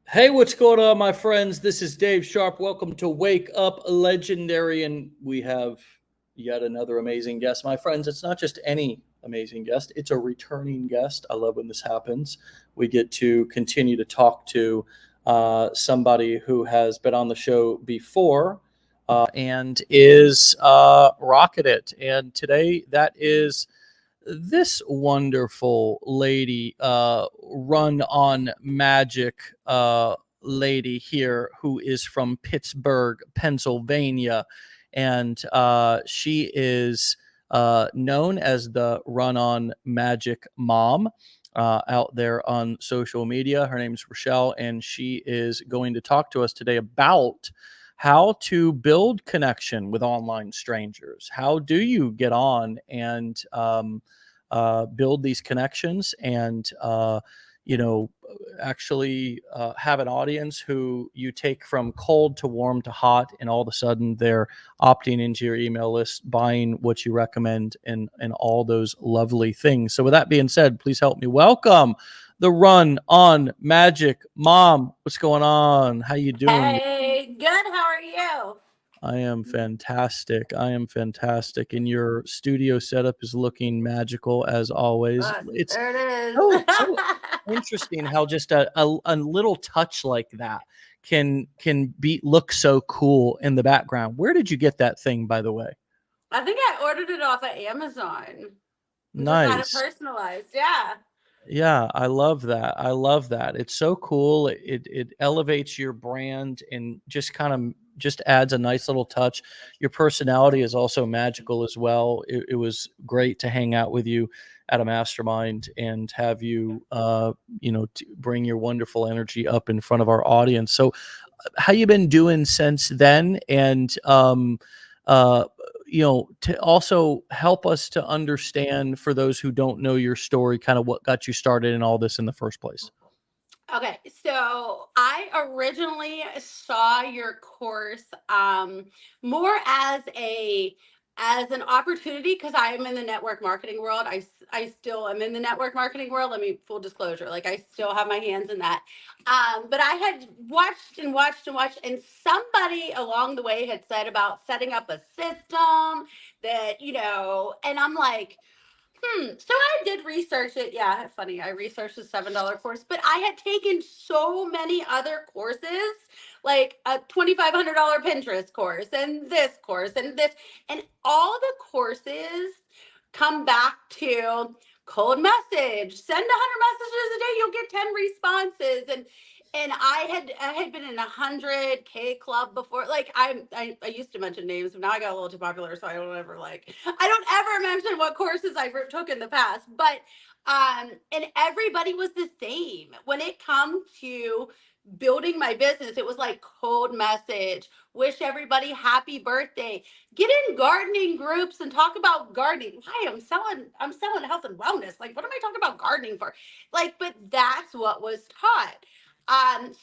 Hey, what's going on, my friends? This is Dave Sharpe. Welcome to Wake Up Legendary, and we have yet another amazing guest. My friends, it's not just any amazing guest, it's a returning guest. I love when this happens. We get to continue to talk to somebody who has been on the show before and is rocking it. And today, that is this wonderful lady, run on magic lady here, who is from Pittsburgh, Pennsylvania. And she is known as the Run on Magic Mom. Out there on social media. Her name is Rachelle, and she is going to talk to us today about how to build connection with online strangers. How do you get on and build these connections and you know actually have an audience who you take from cold to warm to hot, and all of a sudden they're opting into your email list, buying what you recommend, and all those lovely things. So with that being said, please help me welcome the Run on Magic Mom. What's going on? How you doing? Hey, good. How are you? I am fantastic. I am fantastic. And your studio setup is looking magical as always. It's There it is. so interesting how just a little touch like that can be look so cool in the background. Where did you get that thing, by the way? I think I ordered it off of Amazon and just had it Nice. personalized. Yeah. Yeah, I love that. I love that. It's so cool. It elevates your brand and just kind of just adds a nice little touch. Your personality is also magical as well. It was great to hang out with you at a mastermind and have you, bring your wonderful energy up in front of our audience. So, how you been doing since then? And uh, to also help us to understand, for those who don't know your story, kind of what got you started in all this in the first place. Okay, so I originally saw your course more as an opportunity because I am in the network marketing world. I still am in the network marketing world. Let me full disclosure, like I still have my hands in that. But I had watched and watched and watched, and somebody along the way had said about setting up a system that and I'm like, so I did research it. Yeah, funny. I researched a $7 course, but I had taken so many other courses, like a $2,500 Pinterest course and this, and all the courses come back to cold message, send 100 messages a day, you'll get 10 responses. And I had been in 100K club before. Like I used to mention names, but now I got a little too popular, so I don't ever mention what courses I took in the past. But and everybody was the same when it comes to building my business. It was like cold message, wish everybody happy birthday, get in gardening groups and talk about gardening. Hi, I'm selling health and wellness. Like, what am I talking about gardening for? Like, but that's what was taught.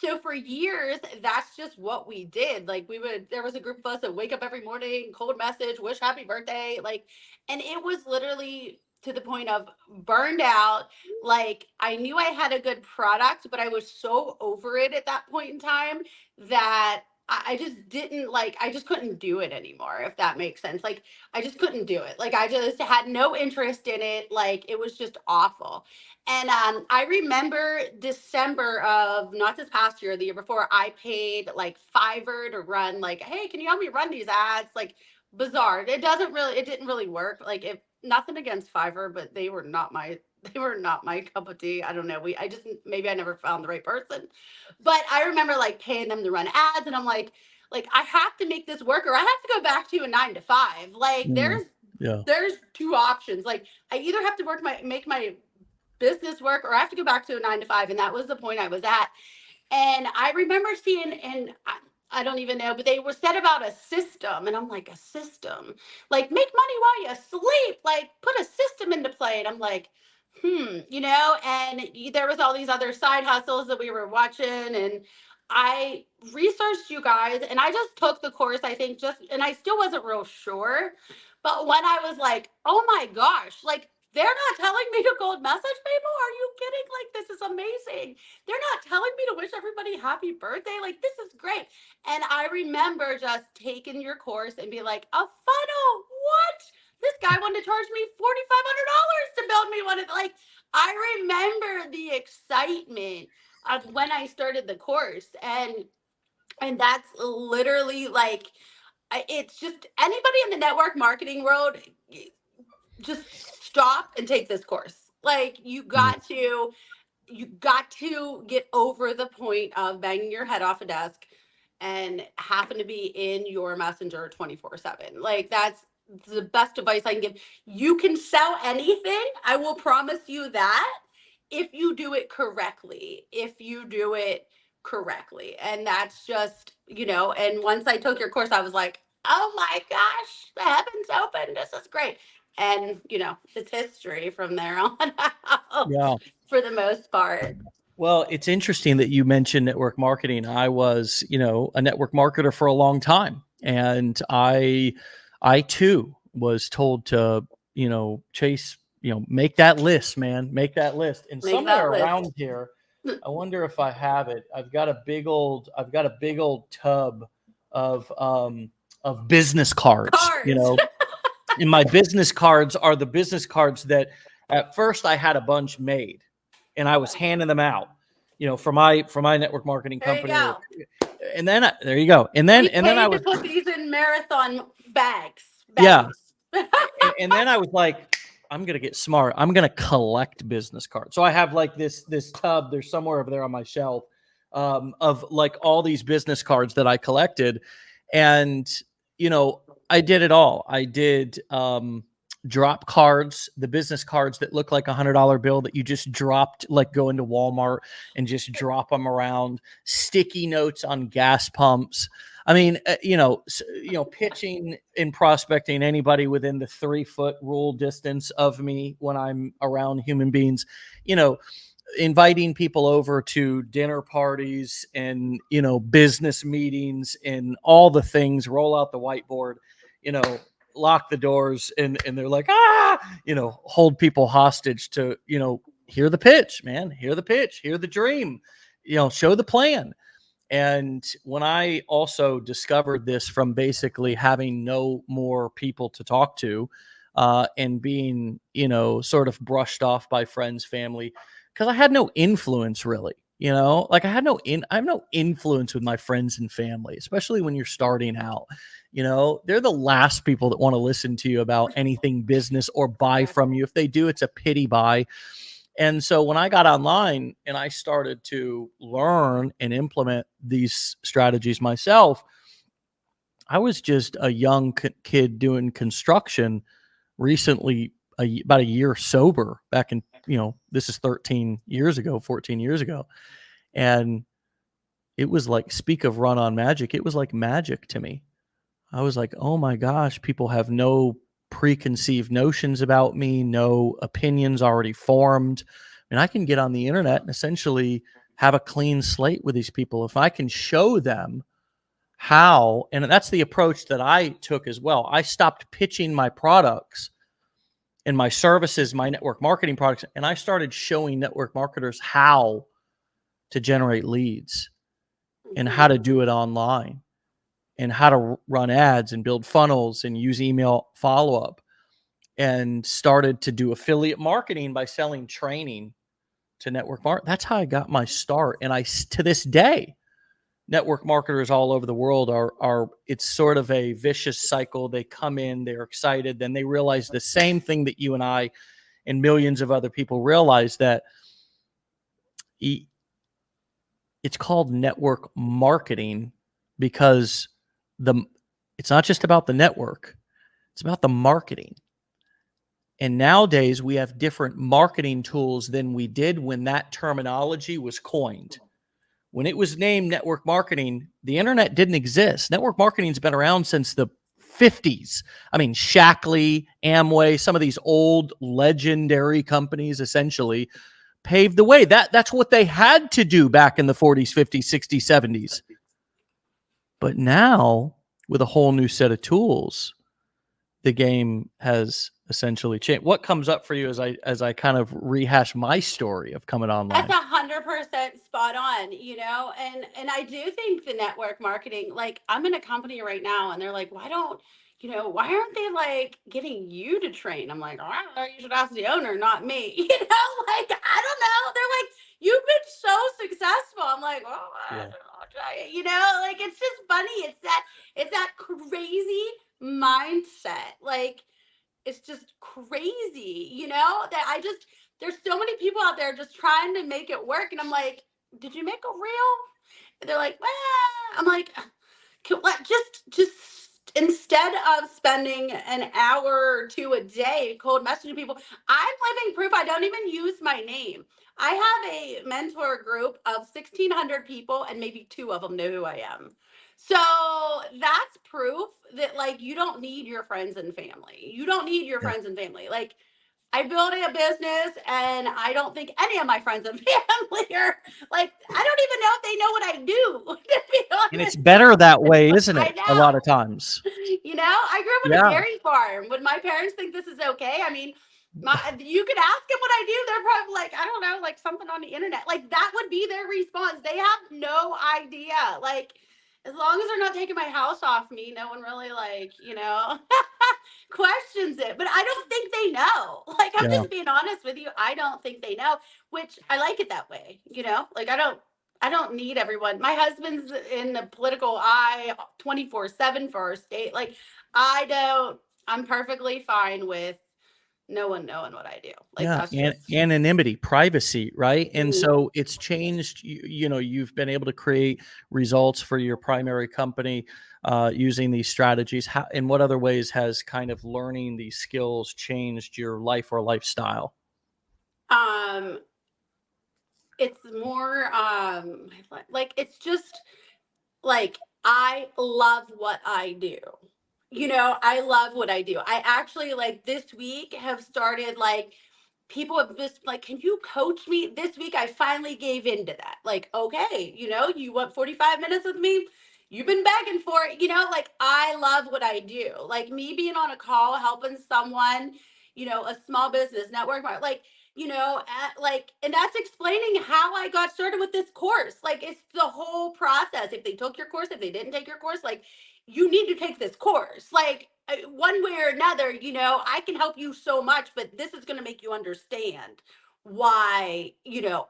So for years, that's just what we did. Like there was a group of us that wake up every morning, cold message, wish happy birthday. Like, and it was literally to the point of burned out. Like I knew I had a good product, but I was so over it at that point in time that I just didn't like, I just couldn't do it anymore, if that makes sense. Like I just couldn't do it. Like I just had no interest in it. Like it was just awful. And I remember December of not this past year, the year before, I paid like Fiverr to run, like, hey, can you help me run these ads? Like bizarre. It didn't really work. Like if nothing against Fiverr, but they were not my cup of tea. I don't know. I just, maybe I never found the right person. But I remember like paying them to run ads, and I'm like I have to make this work, or I have to go back to a 9 to 5. Like Mm, yeah. there's two options. Like I either have to make my business work, or I have to go back to a 9 to 5. And that was the point I was at. And I remember seeing, and I don't even know, but they were said about a system. And I'm like, a system? Like, make money while you sleep, like, put a system into play. And I'm like, and there was all these other side hustles that we were watching. And I researched you guys, and I just took the course, I think, and I still wasn't real sure. But when I was like, oh my gosh, like, they're not telling me to gold message people. Are you kidding? Like, this is amazing. They're not telling me to wish everybody happy birthday. Like, this is great. And I remember just taking your course and be like, a funnel? What? This guy wanted to charge me $4,500 to build me one of, like, I remember the excitement of when I started the course. And that's literally like, it's just anybody in the network marketing world, just stop and take this course. Like, you got to get over the point of banging your head off a desk and happen to be in your messenger 24/7. Like, that's the best advice I can give. You can sell anything. I will promise you that, if you do it correctly. And that's just, and once I took your course, I was like, oh my gosh, the heavens open. This is great. And, it's history from there on out, Yeah. for the most part. Well, it's interesting that you mentioned network marketing. I was, a network marketer for a long time, and I too was told to, chase, make that list, man, make that list. And somewhere around here, I wonder if I have it. I've got a big old tub of business cards. And my business cards are the business cards that at first I had a bunch made, and I was handing them out, for my network marketing company. There you go. And then there you go. And then I was put these in marathon bags. Yeah. And then I was like, I'm gonna get smart. I'm gonna collect business cards. So I have like this tub. There's somewhere over there on my shelf of like all these business cards that I collected, and I did it all. I did drop cards, the business cards that look like $100 bill that you just dropped, like go into Walmart and just drop them around, sticky notes on gas pumps. I mean, pitching and prospecting anybody within the 3-foot rule distance of me when I'm around human beings, inviting people over to dinner parties and, business meetings and all the things, roll out the whiteboard, lock the doors, and they're like, hold people hostage to, hear the pitch, man, hear the pitch, hear the dream, show the plan. And when I also discovered this from basically having no more people to talk to, and being, sort of brushed off by friends, family, because I had no influence really, like I have no influence with my friends and family, especially when you're starting out. They're the last people that want to listen to you about anything business or buy from you. If they do, it's a pity buy. And so when I got online and I started to learn and implement these strategies myself, I was just a young kid doing construction recently, about a year sober back in, this is 13 years ago, 14 years ago. And it was like, speak of run on magic. It was like magic to me. I was like, oh my gosh, people have no preconceived notions about me, no opinions already formed. And I can get on the internet and essentially have a clean slate with these people. If I can show them how, and that's the approach that I took as well. I stopped pitching my products and my services, my network marketing products, and I started showing network marketers how to generate leads and how to do it online and how to run ads and build funnels and use email follow-up, and started to do affiliate marketing by selling training to network market. That's how I got my start. And to this day, network marketers all over the world are it's sort of a vicious cycle. They come in, they're excited, then they realize the same thing that you and I and millions of other people realize, that it's called network marketing because it's not just about the network, it's about the marketing. And nowadays we have different marketing tools than we did when that terminology was coined. When it was named network marketing, the internet didn't exist. Network marketing's been around since the 50s. I mean, Shackley, Amway, some of these old legendary companies essentially paved the way. That's what they had to do back in the 40s, 50s, 60s, 70s. But now, with a whole new set of tools, the game has essentially changed. What comes up for you as I kind of rehash my story of coming That's online? 100% spot on, and I do think the network marketing, like I'm in a company right now and they're like, why aren't they like getting you to train? I'm like, I don't know, you should ask the owner, not me. Like I don't know. They're like, you've been so successful. I'm like, well, I don't Yeah. know, like it's just funny. It's that crazy mindset. Like it's just crazy, that there's so many people out there just trying to make it work. And I'm like, did you make a reel? And they're like, I'm like, just instead of spending an hour or two a day cold messaging people, I'm living proof I don't even use my name. I have a mentor group of 1,600 people, and maybe two of them know who I am. So that's proof that, like, you don't need your friends and family. You don't need your Yeah. friends and family. Like, I built a business, and I don't think any of my friends and family are like, I don't even know if they know what I do, to be And it's honest better that with way, you. isn't I it? A lot of know. times. I grew up on a Yeah. dairy farm. Would my parents think this is okay? I mean, you could ask them what I do. They're probably like, I don't know, like something on the internet. Like that would be their response. They have no idea. Like, as long as they're not taking my house off me, no one really questions it. But I don't think they know. Like, I'm Yeah. just being honest with you. I don't think they know, which I like it that way. Like I don't need everyone. My husband's in the political eye 24/7 for our state. Like, I don't, I'm perfectly fine with no one knowing what I do. Like, Yeah, that's and just, anonymity, privacy, right? And Mhm. so it's changed. You've been able to create results for your primary company using these strategies. How, in what other ways has kind of learning these skills changed your life or lifestyle? um, it's more, like, it's just like, I love what I do. I love what I do. I actually, like, this week have started, like, people have just like, can you coach me? This week I finally gave into that. Like, okay, you want 45 minutes with me? You've been begging for it. Like, I love what I do. Like, me being on a call helping someone, a small business network, like, and that's explaining how I got started with this course. Like, it's the whole process. If they took your course, if they didn't take your course, like, you need to take this course. Like, one way or another, I can help you so much, but this is going to make you understand why,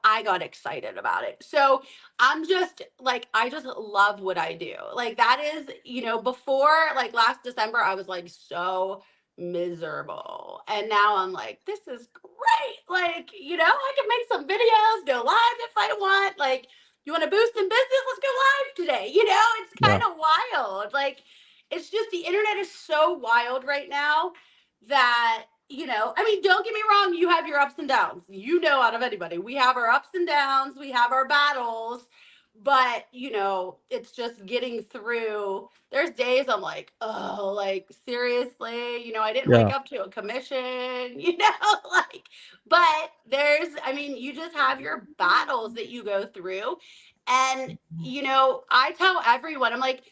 I got excited about it. So I'm just like, I just love what I do. Like, that is, before, like, last December, I was like so miserable. And now I'm like, this is great. Like, I can make some videos, go live if I want. Like, you want to boost in business? Let's go live today. It's Yeah, kind of wild. Like, it's just the internet is so wild right now that, I mean, don't get me wrong, you have your ups and downs. Out of anybody, we have our ups and downs, we have our battles, but, it's just getting through. There's days I'm like, oh, like, seriously, I didn't yeah, wake up to a commission, like, but I mean, you just have your battles that you go through. And, I tell everyone, I'm like,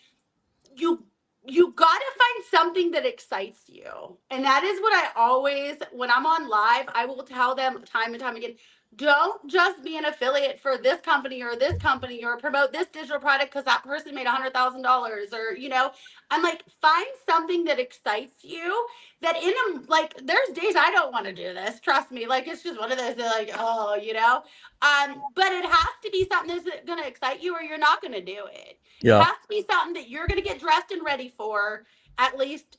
you you got to find something that excites you. And that is what I always, when I'm on live, I will tell them time and time again, don't just be an affiliate for this company or promote this digital product because that person made $100,000, or, I'm like, find something that excites you, that like, there's days I don't want to do this, trust me. Like, it's just one of those that, like, oh, but it has to be something that's going to excite you or you're not going to do it. It yeah, has to be something that you're going to get dressed and ready for at least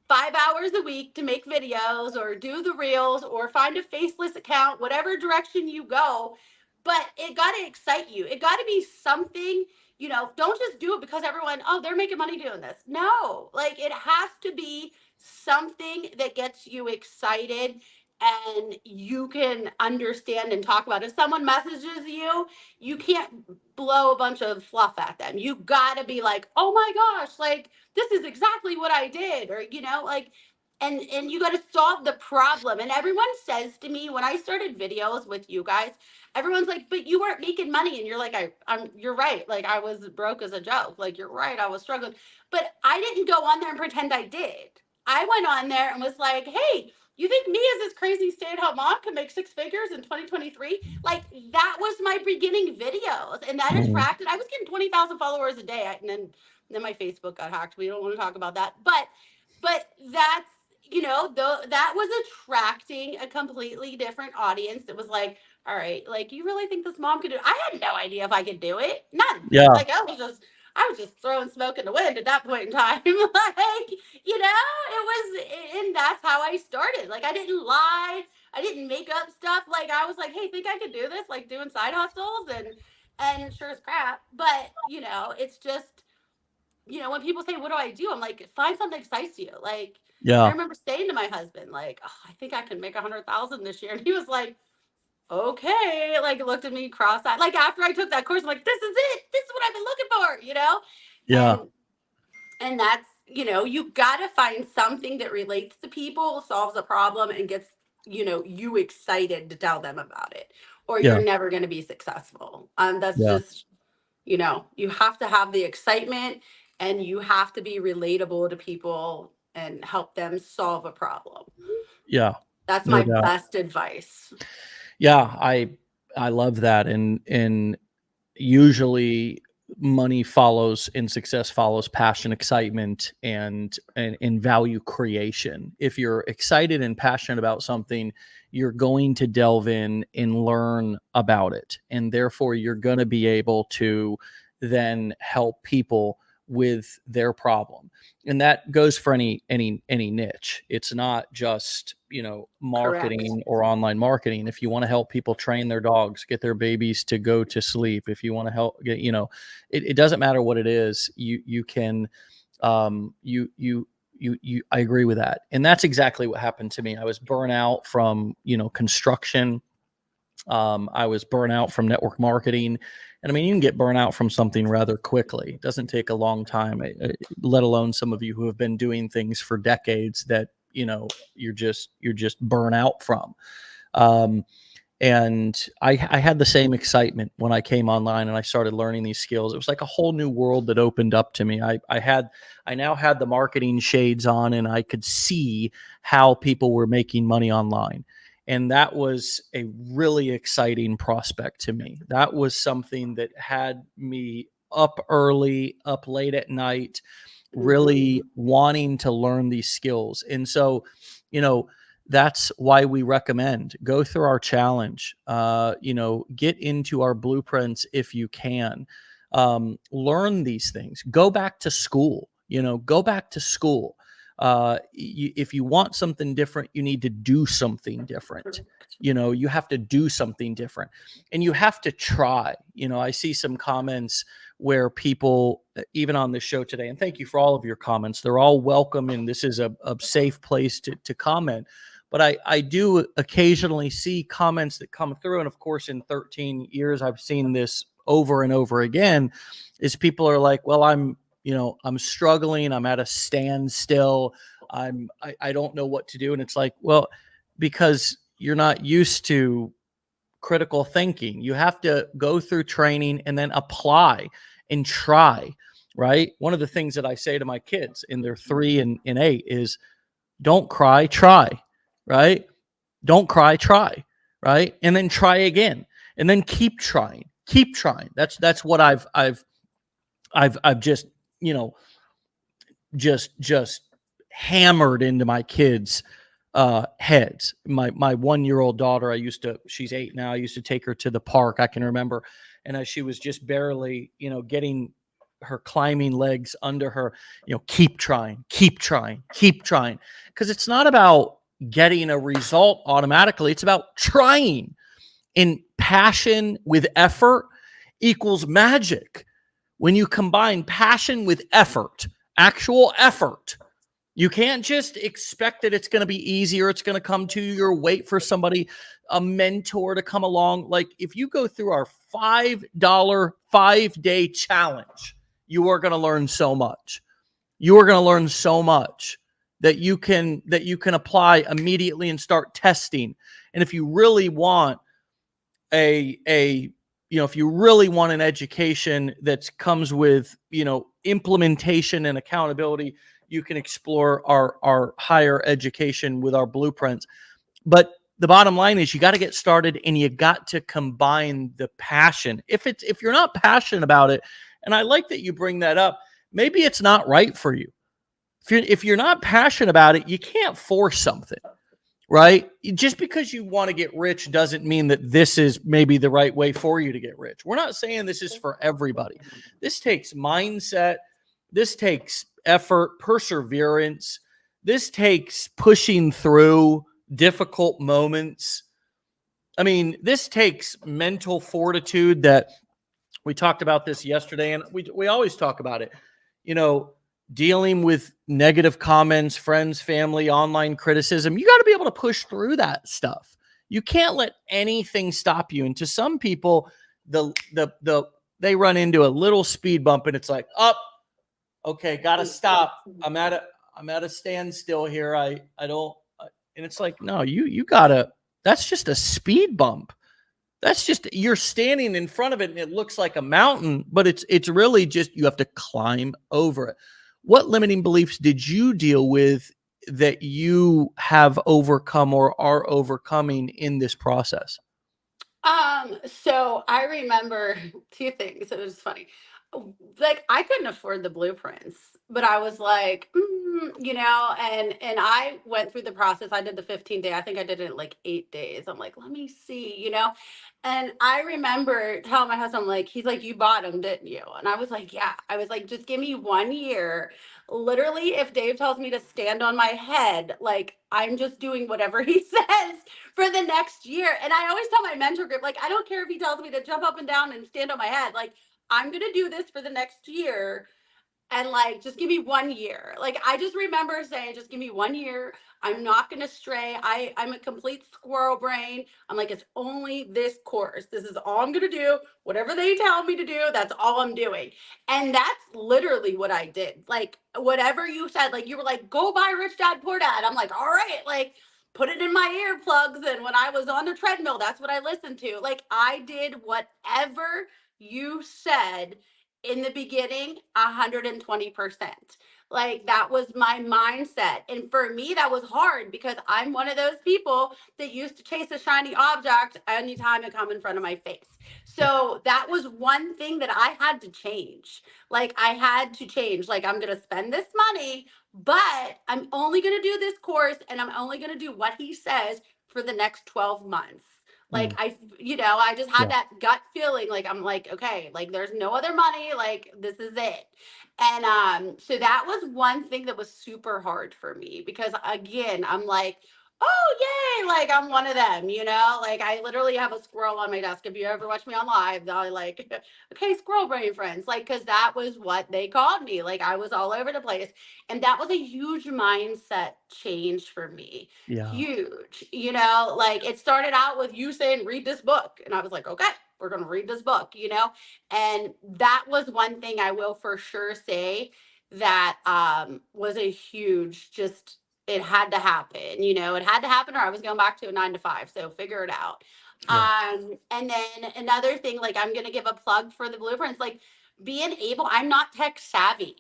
5 hours a week to make videos or do the reels or find a faceless account, whatever direction you go. But it got to excite you. It got to be something, don't just do it because everyone, oh, they're making money doing this. No, like, it has to be something that gets you excited and you can understand and talk about. If someone messages you, you can't blow a bunch of fluff at them. You got to be like, oh my gosh, like, this is exactly what I did, or, like, and you got to solve the problem. And everyone says to me when I started videos with you guys, everyone's like, but you weren't making money. And you're like, you're right. Like, I was broke as a joke. Like, you're right, I was struggling, but I didn't go on there and pretend I did. I went on there and was like, hey, you think me as this crazy stay-at-home mom can make 6 figures in 2023? Like, that was my beginning videos, and that Mhm. attracted. I was getting 20,000 followers a day, and then my Facebook got hacked. We don't want to talk about that, but that's, that was attracting a completely different audience. That was like, all right, like, you really think this mom could do it? I had no idea if I could do it. None. Yeah. Like, I was just throwing smoke in the wind at that point in time. Like, it was, and that's how I started. Like, I didn't lie. I didn't make up stuff. Like, I was like, hey, think I could do this? Like, doing side hustles, and sure as crap. But, it's just, when people say, what do I do? I'm like, find something that excites you. Like, I Yeah. remember saying to my husband, like, oh, I think I can make 100,000 this year. And he was like, okay, like, looked at me cross-eyed. Like, after I took that course, I'm like, this is it. This is what I've been looking for. Yeah. And that's, you got to find something that relates to people, solves a problem, and gets, you excited to tell them about it, or Yeah. you're never going to be successful. That's Yeah. just, you have to have the excitement, and you have to be relatable to people and help them solve a problem. Yeah. That's No my doubt. best advice. Yeah. I love that. And usually money follows and success follows passion, excitement, and value creation. If you're excited and passionate about something, you're going to delve in and learn about it, and therefore you're going to be able to then help people with their problem. And that goes for any niche. It's not just, Correct. marketing or online marketing. If you want to help people train their dogs, get their babies to go to sleep, if you want to help get, it doesn't matter what it is, you can, I agree with that. And that's exactly what happened to me. I was burnt out from, construction. I was burnt out from network marketing. And I mean, you can get burnt out from something rather quickly. It doesn't take a long time, let alone some of you who have been doing things for decades that, you're just burnt out from. Um, and I had the same excitement when I came online and I started learning these skills. It was like a whole new world that opened up to me. I now had the marketing shades on, and I could see how people were making money online. And that was a really exciting prospect to me. That was something that had me up early, up late at night, really wanting to learn these skills. And so, you know, that's why we recommend go through our challenge, get into our blueprints if you can, learn these things, go back to school, go back to school. If you want something different, you need to do something different. You have to do something different, and you have to try. I see some comments where people, even on this show today, and thank you for all of your comments. They're all welcome, and this is a safe place to comment. But I do occasionally see comments that come through. And of course, in 13 years, I've seen this over and over again, is people are like, well, I'm struggling. I'm at a standstill. I don't know what to do. And it's like, well, because you're not used to critical thinking. You have to go through training and then apply and try, right? One of the things that I say to my kids, and they're 3 and 8, is don't cry, try, right? Don't cry, try, right? And then try again, and then keep trying, keep trying. That's what I've just, just hammered into my kids' heads. My 1-year-old daughter, she's 8 now. I used to take her to the park. I can remember, and as she was just barely, getting her climbing legs under her, keep trying, keep trying, keep trying. Because it's not about getting a result automatically. It's about trying. And passion with effort equals magic. When you combine passion with effort, actual effort, you can't just expect that it's going to be easy or it's going to come to you or wait for somebody, a mentor, to come along. Like, if you go through our $5 5-day challenge, you are going to learn so much. You are going to learn so much that you can apply immediately and start testing. And if you really want if you really want an education that comes with, implementation and accountability, you can explore our higher education with our blueprints. But the bottom line is you got to get started, and you got to combine the passion. If you're not passionate about it, and I like that you bring that up, maybe it's not right for you. If you're not passionate about it, you can't force something, right? Just because you want to get rich doesn't mean that this is maybe the right way for you to get rich. We're not saying this is for everybody. This takes mindset. This takes effort, perseverance. This takes pushing through difficult moments. I mean, this takes mental fortitude. That we talked about this yesterday, and we always talk about it. You know, dealing with negative comments, friends, family, online criticism. You got to be able to push through that stuff. You can't let anything stop you. And to some people, they run into a little speed bump, and it's like, up, okay, gotta stop. I'm at a standstill here. I don't, and it's like, no, you gotta. That's just a speed bump. That's just, you're standing in front of it and it looks like a mountain, but it's really just, you have to climb over it. What limiting beliefs did you deal with that you have overcome or are overcoming in this process? So I remember two things. It was funny. Like I couldn't afford the blueprints, but I was like, and I went through the process. I did the 15-day. I think I did it in like 8 days. I'm like, let me see. And I remember telling my husband, like, he's like, you bought them, didn't you? And I was like, yeah. I was like, just give me 1 year. Literally, if Dave tells me to stand on my head, like I'm just doing whatever he says for the next year. And I always tell my mentor group, like, I don't care if he tells me to jump up and down and stand on my head. Like, I'm going to do this for the next year. And like, just give me 1 year. Like, I just remember saying, just give me 1 year. I'm not going to stray. I'm a complete squirrel brain. I'm like, it's only this course. This is all I'm going to do. Whatever they tell me to do, that's all I'm doing. And that's literally what I did. Like, whatever you said, like, you were like, go buy Rich Dad Poor Dad. I'm like, all right, like, put it in my earplugs. And when I was on the treadmill, that's what I listened to. Like, I did whatever you said in the beginning, 120%. Like that was my mindset. And for me, that was hard because I'm one of those people that used to chase a shiny object anytime it come in front of my face. So that was one thing that I had to change. Like I had to change. Like I'm going to spend this money, but I'm only going to do this course and I'm only going to do what he says for the next 12 months. Like I just had that gut feeling, like I'm like, okay, like there's no other money, like this is it. And so that was one thing that was super hard for me because again, I'm like, oh yay, like I'm one of them. Like I literally have a squirrel on my desk. If you ever watch me on live, I'll like, okay, squirrel brain friends, like because that was what they called me. Like I was all over the place. And that was a huge mindset change for me. Yeah. Huge. Like it started out with you saying, read this book. And I was like, okay, we're going to read this book. And that was one thing I will for sure say that was a huge, just, it had to happen. It had to happen or I was going back to a 9 to 5. So figure it out. And then another thing, like I'm going to give a plug for the blueprints, like being able, I'm not tech savvy.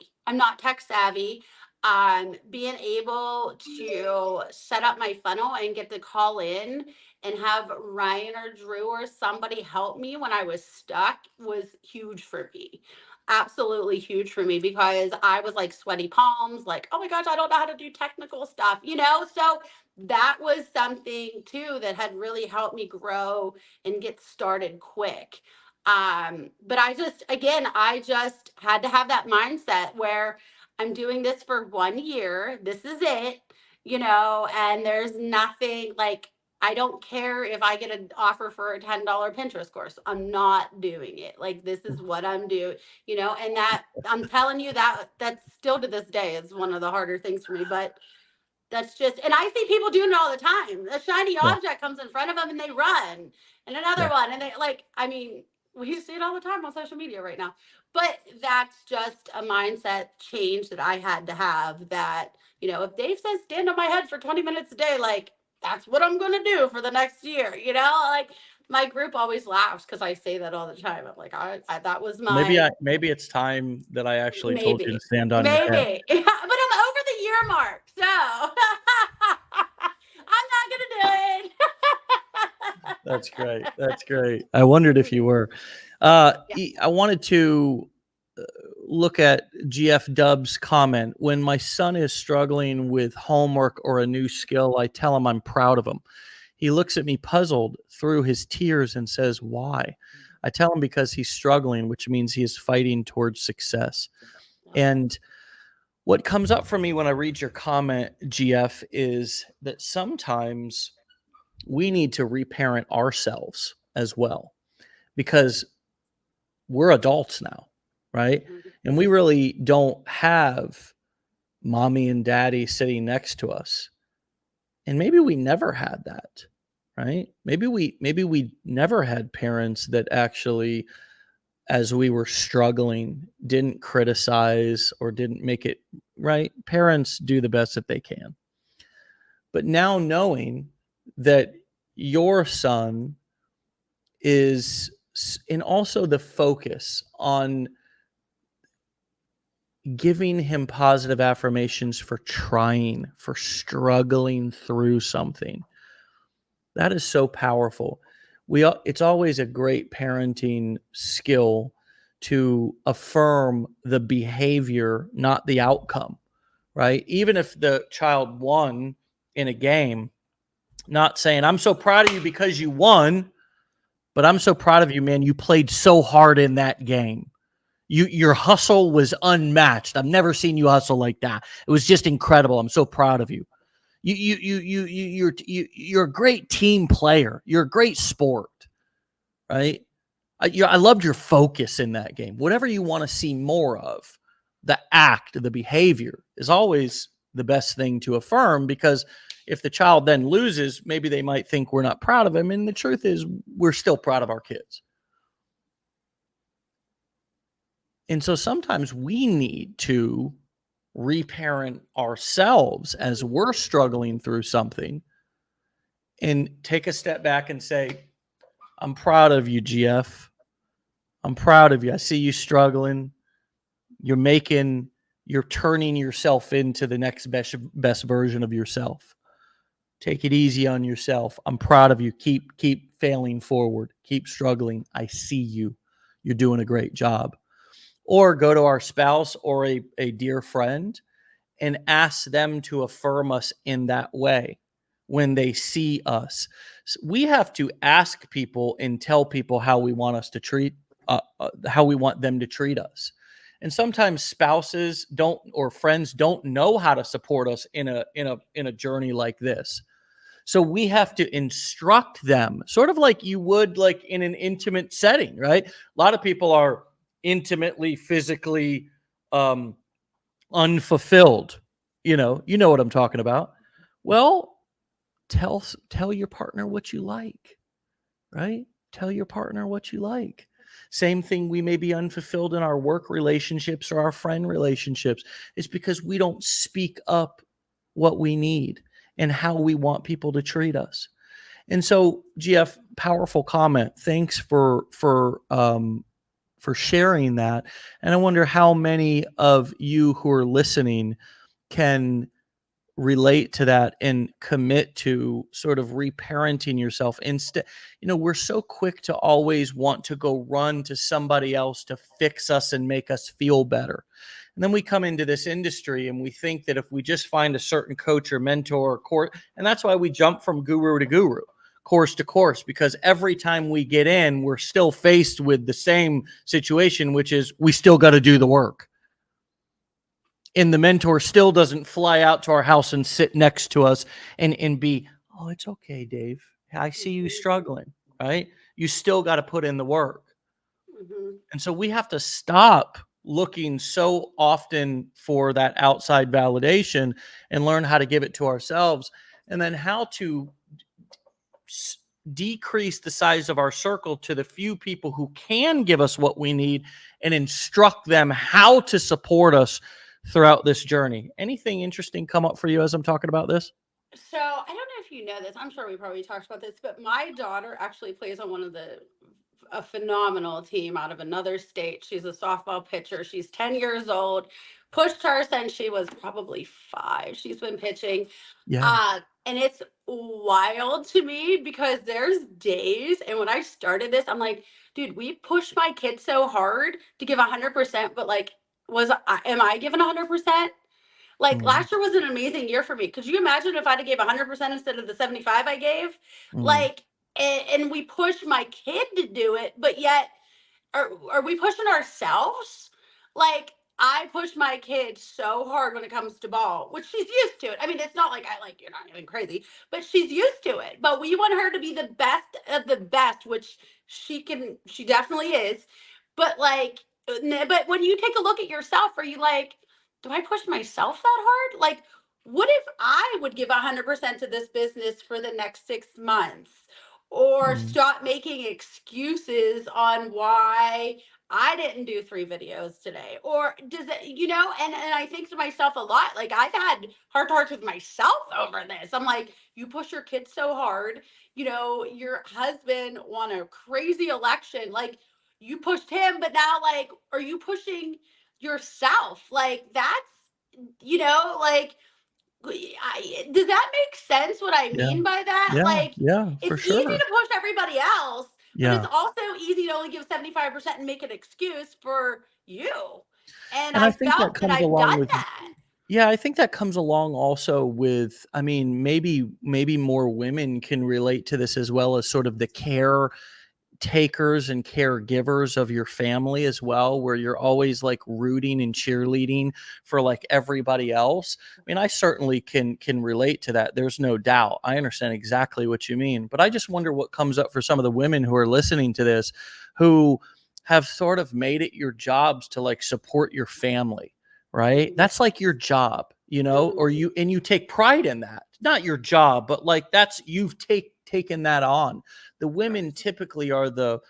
Being able to set up my funnel and get to call in and have Ryan or Drew or somebody help me when I was stuck was huge for me. Absolutely huge for me because I was like sweaty palms, like, oh my gosh, I don't know how to do technical stuff. So that was something too that had really helped me grow and get started quick. But I just had to have that mindset where I'm doing this for 1 year. This is it, and there's nothing like, I don't care if I get an offer for a $10 Pinterest course. I'm not doing it. Like, this is what I'm doing, and that I'm telling you that's still to this day is one of the harder things for me, but that's just, and I see people doing it all the time. A shiny object comes in front of them and they run, and another one, and they like, I mean, we see it all the time on social media right now. But that's just a mindset change that I had to have that, if Dave says stand on my head for 20 minutes a day, like that's what I'm going to do for the next year, like my group always laughs because I say that all the time. I'm like, I that was my Maybe it's time that I actually told you maybe to stand on your head. Yeah, but I'm over the year mark, so I'm not gonna do it. That's great. That's great. I wondered if you were. I wanted to look at GF Dub's comment. When my son is struggling with homework or a new skill, I tell him I'm proud of him. He looks at me puzzled through his tears and says, "Why?" I tell him because he's struggling, which means he is fighting towards success. And what comes up for me when I read your comment, GF, is that sometimes we need to reparent ourselves as well, because we're adults now, right? And we really don't have mommy and daddy sitting next to us. And maybe we never had that, right? Maybe we never had parents that actually, as we were struggling, didn't criticize or didn't make it right. Parents do the best that they can. But now knowing that your son is, and also the focus on giving him positive affirmations for trying, for struggling through something, that is so powerful. It's always a great parenting skill to affirm the behavior, not the outcome, right? Even if the child won in a game, not saying, "I'm so proud of you because you won," but "I'm so proud of you, man. You played so hard in that game. Your hustle was unmatched. I've never seen you hustle like that. It was just incredible. I'm so proud of you. You're a great team player. You're a great sport, right? I loved your focus in that game. Whatever you want to see more of, the act, the behavior is always the best thing to affirm, because if the child then loses, maybe they might think we're not proud of him. And the truth is, we're still proud of our kids. And so sometimes we need to reparent ourselves as we're struggling through something and take a step back and say, "I'm proud of you, GF. I'm proud of you. I see you struggling. You're turning yourself into the next best version of yourself. Take it easy on yourself. I'm proud of you. Keep failing forward. Keep struggling. I see you. You're doing a great job." Or go to our spouse or a dear friend and ask them to affirm us in that way when they see us. So we have to ask people and tell people how we want us to treat, how we want them to treat us. And sometimes spouses don't, or friends don't know how to support us in a journey like this. So we have to instruct them, sort of like you would like in an intimate setting, right? A lot of people are intimately, physically unfulfilled. You know what I'm talking about. Well, tell your partner what you like, right? Tell your partner what you like. Same thing, we may be unfulfilled in our work relationships or our friend relationships. It's because we don't speak up what we need and how we want people to treat us. And so, GF, powerful comment. Thanks for sharing that. And I wonder how many of you who are listening can relate to that and commit to sort of reparenting yourself. Instead, we're so quick to always want to go run to somebody else to fix us and make us feel better. And then we come into this industry and we think that if we just find a certain coach or mentor or course, and that's why we jump from guru to guru, course to course, because every time we get in, we're still faced with the same situation, which is we still got to do the work. And the mentor still doesn't fly out to our house and sit next to us and be, "Oh, it's okay, Dave. I see you struggling," right? You still got to put in the work. Mm-hmm. And so we have to stop looking so often for that outside validation and learn how to give it to ourselves, and then how to decrease the size of our circle to the few people who can give us what we need and instruct them how to support us throughout this journey. Anything interesting come up for you as I'm talking about this? So I don't know if you know this. I'm sure we probably talked about this, but my daughter actually plays on a phenomenal team out of another state. She's a softball pitcher. She's 10 years old. pushed her since she was probably 5. She's been pitching. Yeah. And it's wild to me because there's days, and when I started this, I'm like, dude, we push my kids so hard to give 100%, but like, am I giving 100%? Like Mm, last year was an amazing year for me. Could you imagine if I'd have gave 100% instead of the 75 I gave? mm, Like, and we push my kid to do it, but yet are we pushing ourselves? Like I push my kid so hard when it comes to ball, which she's used to it. I mean, it's not like I like you're not even crazy, but she's used to it. But we want her to be the best of the best, which she definitely is. But like, but when you take a look at yourself, are you like, do I push myself that hard? Like, what if I would give 100% to this business for the next 6 months? Or mm. stop making excuses on why I didn't do 3 videos today. Or does it, and I think to myself a lot, like I've had heart to hearts with myself over this. I'm like, you push your kids so hard, your husband won a crazy election. Like you pushed him, but now like, are you pushing yourself? Like that's, like does that make sense what I Yeah. mean by that? Yeah. Like, Yeah, for it's easy sure. to push everybody else, but it's Yeah. also easy to only give 75% and make an excuse for you. And And I I think that felt that comes I've along done with, that. yeah, I think that comes along also with, I mean, maybe more women can relate to this as well, as sort of the caretakers and caregivers of your family as well, where you're always like rooting and cheerleading for like everybody else. I mean, I certainly can relate to that. There's no doubt. I understand exactly what you mean, but I just wonder what comes up for some of the women who are listening to this, who have sort of made it your jobs to like support your family, right? Mhm. That's like your job, or Mhm. you take pride in that. Not your job, but like that's, you've taken that on. The women typically are the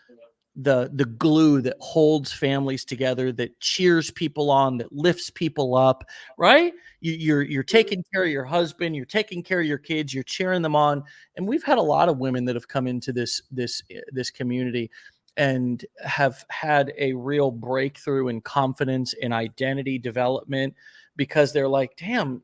glue that holds families together, that cheers people on, that lifts people up, right? You're Mhm. taking care of your husband, you're taking care of your kids, you're cheering them on. And we've had a lot of women that have come into this community and have had a real breakthrough in confidence and identity development, because they're like, damn,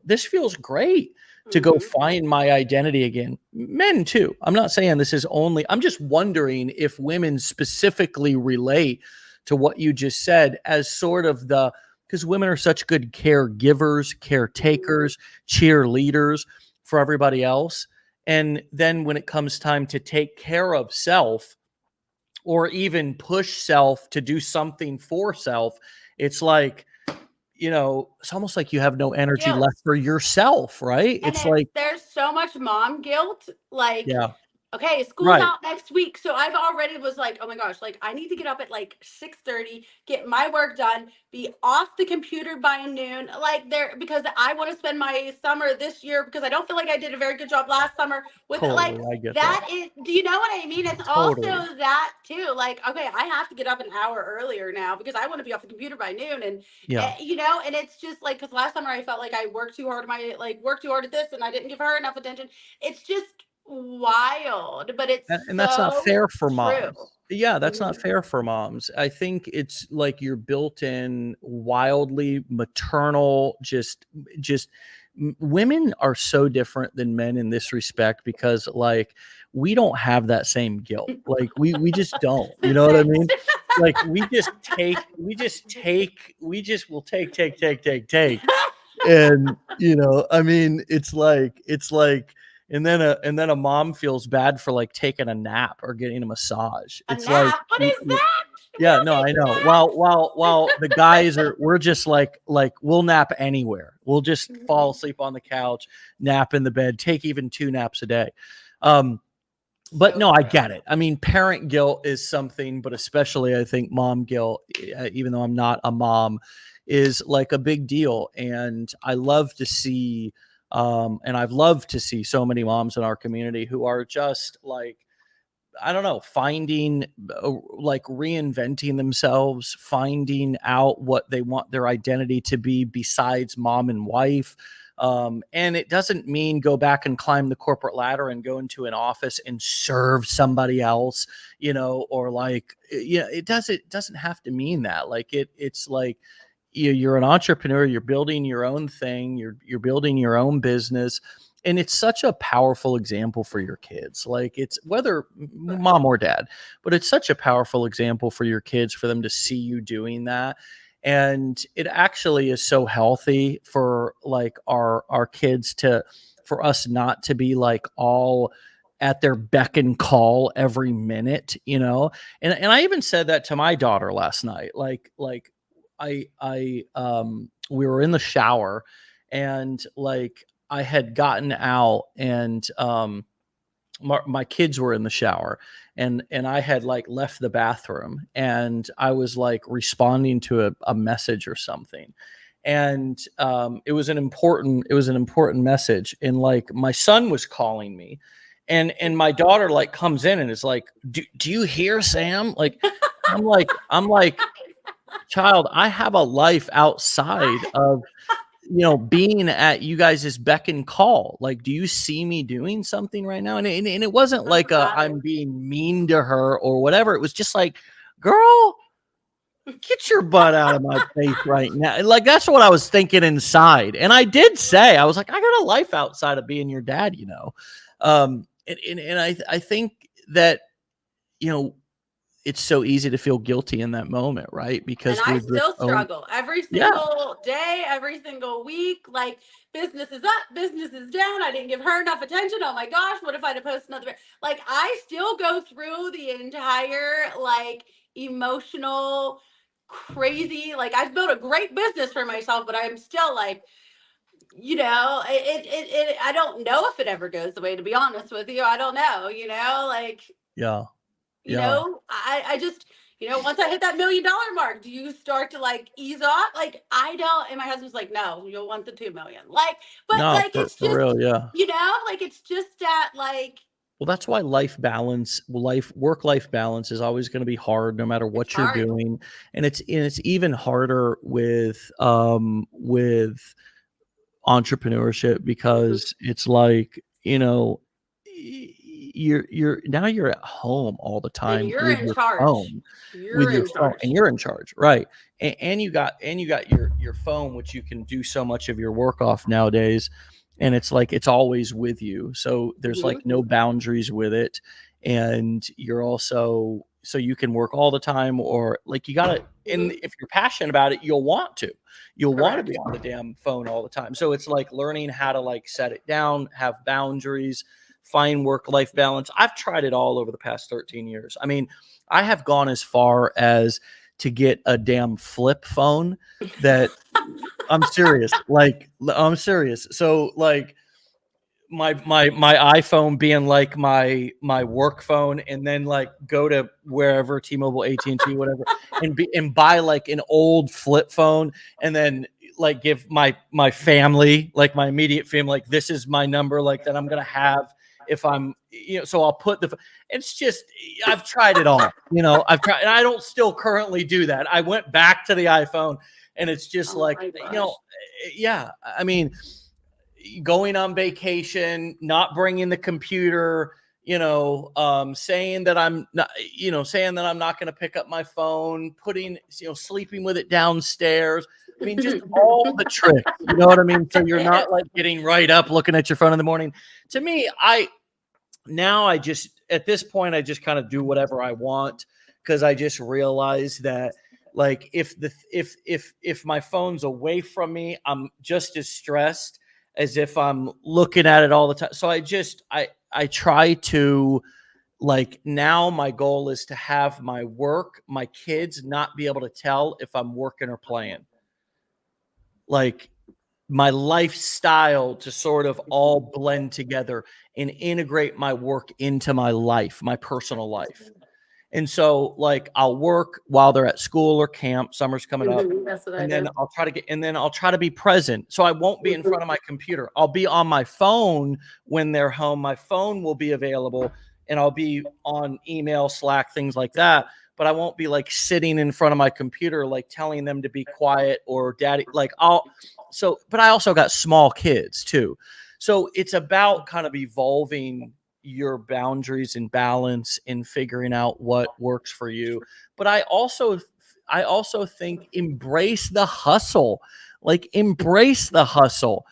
this feels great to go Mhm. find my identity again. Men too. I'm not saying this is only, I'm just wondering if women specifically relate to what you just said as sort of because women are such good caregivers, Mhm. caretakers, cheerleaders for everybody else. And then when it comes time to take care of self, or even push self to do something for self, it's like, it's almost like you have no energy Guilt. left for yourself, right? And It's like, there's so much mom guilt. Like, yeah, okay, school's right. out next week. So I've already was like, oh my gosh, like I need to get up at like 6:30, get my work done, be off the computer by noon. Like there, because I want to spend my summer this year, because I don't feel like I did a very good job last summer with like Totally, I get that. that is, do you know what I mean? It's also Totally. that too. Like, okay, I have to get up an hour earlier now because I want to be off the computer by noon. And Yeah. and it's just like, because last summer I felt like I worked too hard worked too hard at this and I didn't give her enough attention. It's just wild, but it's And that's not so fair for true. moms. Yeah, that's not Mhm. fair for moms. I think it's like you're built in wildly maternal, just women are so different than men in this respect, because like we don't have that same guilt. Like we just don't. You know what I Thanks. mean? Like we just will take. And I mean, it's like and then a mom feels bad for like taking a nap or getting a massage. A It's like, nap? What is that? We yeah, don't no, take I know. naps. While the guys we're just like we'll nap anywhere. We'll just fall Mhm. asleep on the couch, nap in the bed, take even 2 naps a day. Um, but So no, I true. get it. I mean, parent guilt is something, but especially I think mom guilt, even though I'm not a mom, is like a big deal. And I love to see, and I've loved to see so many moms in our community who are just like, I don't know, finding, like reinventing themselves, finding out what they want their identity to be besides mom and wife. And it doesn't mean go back and climb the corporate ladder and go into an office and serve somebody else, or like, it doesn't have to mean that. Like it's like, you're an entrepreneur, you're building your own thing, you're building your own business. And it's such a powerful example for your kids. Like, it's whether mom or dad, but it's such a powerful example for your kids, for them to see you doing that. And it actually is so healthy for like our kids to, for us not to be like all at their beck and call every minute, you know. And I even said that to my daughter last night. Like I we were in the shower, and like I had gotten out, and my kids were in the shower, and I had like left the bathroom, and I was like responding to a message or something. And it was an important message. And like my son was calling me, and my daughter like comes in and is like, do you hear Sam? Like, I'm like, child, I have a life outside of, being at you guys' beck and call. Like, do you see me doing something right now? And it wasn't like I'm being mean to her or whatever. It was just like, girl, get your butt out of my face right now. Like, that's what I was thinking inside. And I did say, I was like, I got a life outside of being your dad, you know? And I think that, it's so easy to feel guilty in that moment, right? Because and I we're just still struggle every yeah, single day, every single week. Like, business is up, business is down. I didn't give her enough attention. Oh my gosh, what if I had to post another? Like, I still go through the entire like emotional crazy. Like, I've built a great business for myself, but I'm still like, I don't know if it ever goes away, to be honest with you. I don't know, like, yeah, yeah. I just, once I hit that $1 million mark, do you start to like ease off? Like, I don't. And my husband's like, no, you'll want the 2 million. Like, but No, like, for it's for just, real, yeah. like, it's just that, like, Well, that's why work-life balance is always gonna be hard no matter it's what you're hard. doing. And it's even harder with entrepreneurship, Mhm. because it's like, you're at home all the And time you're with in your charge. phone, You're in and charge. you're in charge, right? And you got your phone, which you can do so much of your work off nowadays. And it's like it's always with you, so there's like Mhm. no boundaries with it. And you're also, so you can work all the time, or like you gotta, and Mhm. if you're passionate about it, you'll want to be Correct. on the damn phone all the time. So it's like learning how to like set it down, have boundaries, find work-life balance. I've tried it all over the past 13 years. I mean, I have gone as far as to get a damn flip phone that, I'm serious. Like, I'm serious. So like my iPhone being like my work phone, and then like go to wherever, T-Mobile, AT&T, whatever, and buy like an old flip phone, and then like give my family, like my immediate family, like, this is my number, like, that I'm gonna have if I'm, so I'll put it's just, I've tried it all, I've tried, and I don't still currently do that. I went back to the iPhone, and it's just Oh like, my gosh. yeah, I mean, going on vacation, not bringing the computer, saying that I'm not, saying that I'm not going to pick up my phone, putting, sleeping with it downstairs. I mean, just all the tricks, you know what I mean? So you're Yes. not like getting right up looking at your phone in the morning. To me, I just, at this point, I just kind of do whatever I want, because I just realize that, like, if my phone's away from me, I'm just as stressed as if I'm looking at it all the time. So I try to, like, now my goal is to have my kids not be able to tell if I'm working or playing. Like, my lifestyle to sort of all blend together and integrate my work into my life, my personal life. And so, like, I'll work while they're at school or camp. Summer's coming up. Mhm. That's what I And then do. I'll try to be present. So I won't be in Mhm. front of my computer. I'll be on my phone when they're home. My phone will be available, and I'll be on email, Slack, things like that. But I won't be like sitting in front of my computer, like telling them to be quiet, or daddy, like but I also got small kids too. So it's about kind of evolving your boundaries and balance, and figuring out what works for you. But I also think embrace the hustle. Like, embrace the hustle.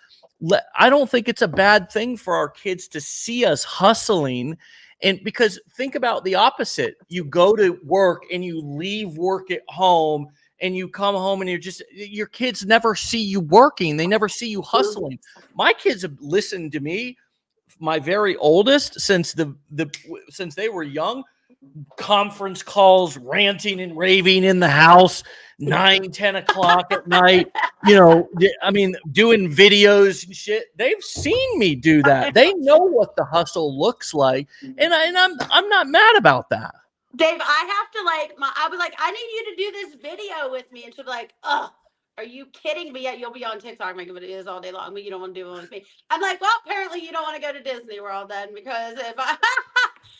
I don't think it's a bad thing for our kids to see us hustling. And because think about the opposite. You go to work and you leave work at home and you come home and your kids never see you working. They never see you hustling. My kids have listened to me, my very oldest, since since they were young, conference calls, ranting and raving in the house, 9-10 o'clock at night, I mean, doing videos and shit. They've seen me do that. They know what the hustle looks like. And I'm not mad about that. Dave, I have to I was like, I need you to do this video with me. And she'll be like, oh, are you kidding me? You'll be on TikTok making videos all day long, but you don't want to do it with me. I'm like, well, apparently you don't want to go to Disney World then, because if I'm like,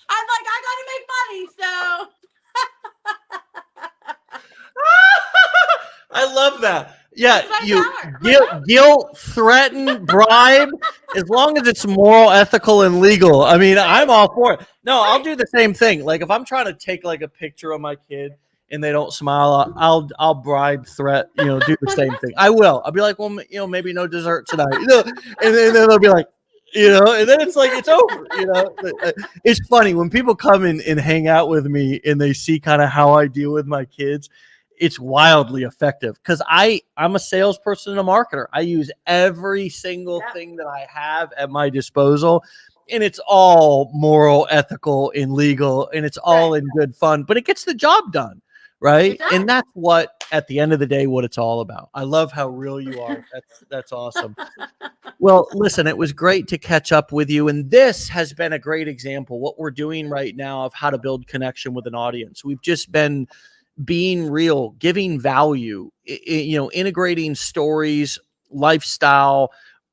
I got to make money. So I love that. Yeah, guilt, threaten, bribe, as long as it's moral, ethical, and legal. I mean, I'm all for it. No, I'll do the same thing. Like, if I'm trying to take like a picture of my kid and they don't smile, I'll bribe, threat, do the same thing. I will. I'll be like, well, maybe no dessert tonight, and then they'll be like, and then it's like, it's over, It's funny when people come in and hang out with me and they see kind of how I deal with my kids. It's wildly effective because I'm a salesperson and a marketer. I use every single thing that I have at my disposal, and it's all moral, ethical, and legal, and it's all in good fun, but it gets the job done, right? And that's what, at the end of the day, what it's all about. I love how real you are. That's awesome. Well, listen, it was great to catch up with you, and this has been a great example, what we're doing right now, of how to build connection with an audience. We've just been being real, giving value, integrating stories, lifestyle,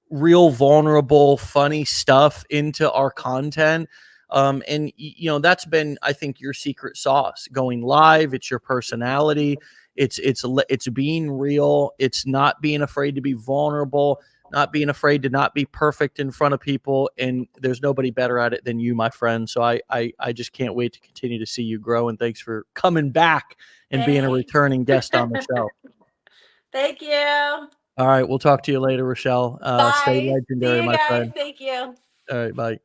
real vulnerable, funny stuff into our content. And that's been, I think, your secret sauce. Going live, it's your personality. It's being real. It's not being afraid to be vulnerable, not being afraid to not be perfect in front of people. And there's nobody better at it than you, my friend. So I just can't wait to continue to see you grow. And thanks for coming back and being a returning guest on the show. Thank you. All right. We'll talk to you later, Rachelle. Stay legendary, my friend. Thank you. All right. Bye.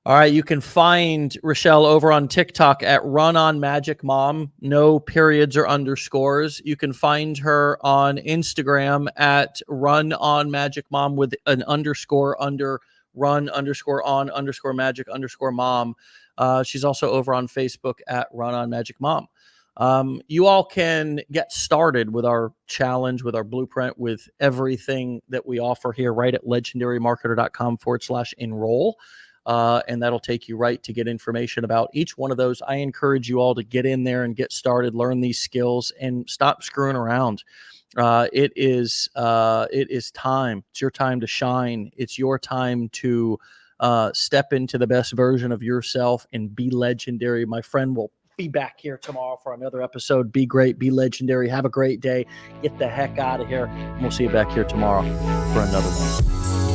All right. You can find Rachelle over on TikTok at Run On Magic Mom. No periods or underscores. You can find her on Instagram at Run On Magic Mom with an underscore under run_on_magic_mom. She's also over on Facebook at Run On Magic Mom. You all can get started with our challenge, with our blueprint, with everything that we offer here right at legendarymarketer.com/enroll. And that'll take you right to get information about each one of those. I encourage you all to get in there and get started, learn these skills, and stop screwing around. It is time. It's your time to shine. It's your time to step into the best version of yourself and be legendary. My friend will be back here tomorrow for another episode. Be great, be legendary. Have a great day. Get the heck out of here. And we'll see you back here tomorrow for another one.